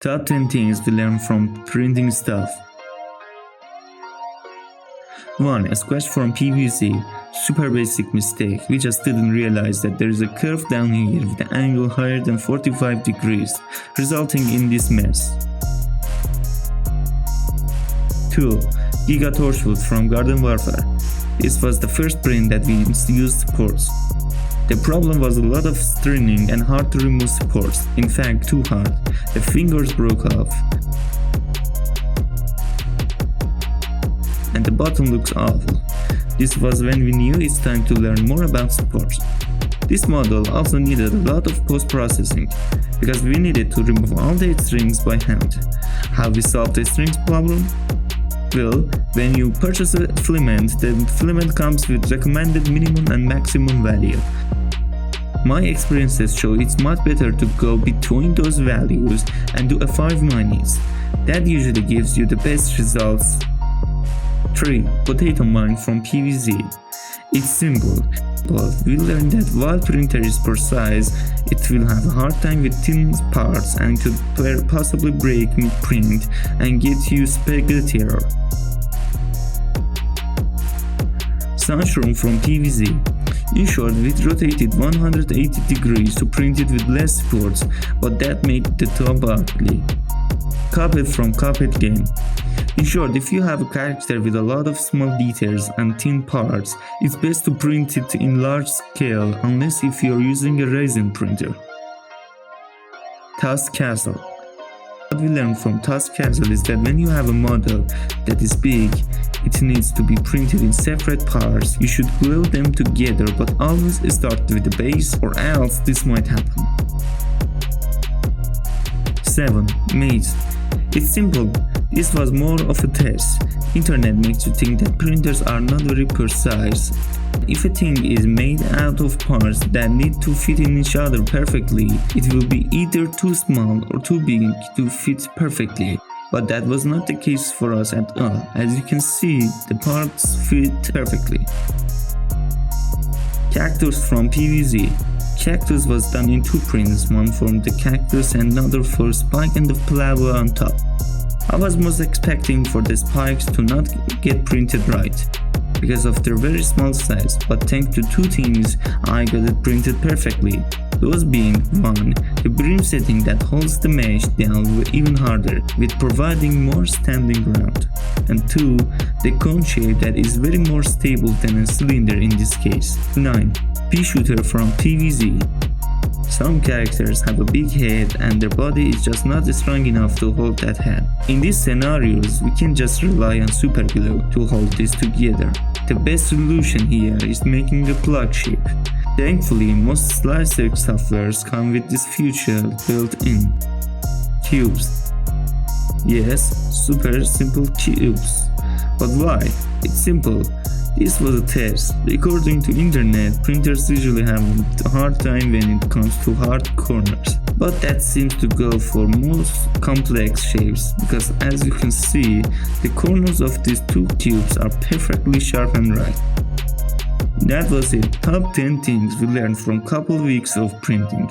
Top 10 things we learn from printing stuff. 1. A scratch from PVC. Super basic mistake. We just didn't realize that there is a curve down here with an angle higher than 45 degrees, resulting in this mess. 2. Giga torchwood from Garden Warfare. This was the first print that we used supports. The problem was a lot of stringing and hard to remove supports, in fact too hard. The fingers broke off. And the bottom looks awful. This was when we knew it's time to learn more about supports. This model also needed a lot of post-processing, because we needed to remove all the strings by hand. How we solved the strings problem? Well, when you purchase a filament, the filament comes with recommended minimum and maximum value. My experiences show it's much better to go between those values and do a 5 minus. That usually gives you the best results. 3. Potato mine from PVC. It's simple, but we learned that while printer is precise, it will have a hard time with thin parts and could possibly break mid-print and get you spaghetti error. Sunshroom from PVC. In short, we rotated 180 degrees to print it with less supports, but that made the top ugly. Cuphead from Cuphead game. In short, if you have a character with a lot of small details and thin parts, it's best to print it in large scale unless if you're using a resin printer. Task Castle. What we learned from Task Castle is that when you have a model that is big, it needs to be printed in separate parts. You should glue them together, but always start with the base or else this might happen. 7. Maze. It's simple. This was more of a test. Internet makes you think that printers are not very precise. If a thing is made out of parts that need to fit in each other perfectly, it will be either too small or too big to fit perfectly. But that was not the case for us at all. As you can see, the parts fit perfectly. Cactus from PVC. Cactus was done in 2 prints, one for the cactus and another for spike and the flower on top. I was most expecting for the spikes to not get printed right, because of their very small size, but thanks to 2 things I got it printed perfectly. Those being 1. The brim setting that holds the mesh down even harder, with providing more standing ground, and 2. The cone shape that is very more stable than a cylinder in this case. 9. Pea shooter from PVC. Some characters have a big head and their body is just not strong enough to hold that head. In these scenarios, we can just rely on super glue to hold this together. The best solution here is making a plug shape. Thankfully, most slicer softwares come with this feature built in. Cubes. Yes, super simple cubes. But why? It's simple. This was a test. According to internet, printers usually have a hard time when it comes to hard corners. But that seems to go for most complex shapes, because as you can see, the corners of these 2 cubes are perfectly sharp and right. That was it. Top 10 things we learned from couple weeks of printing.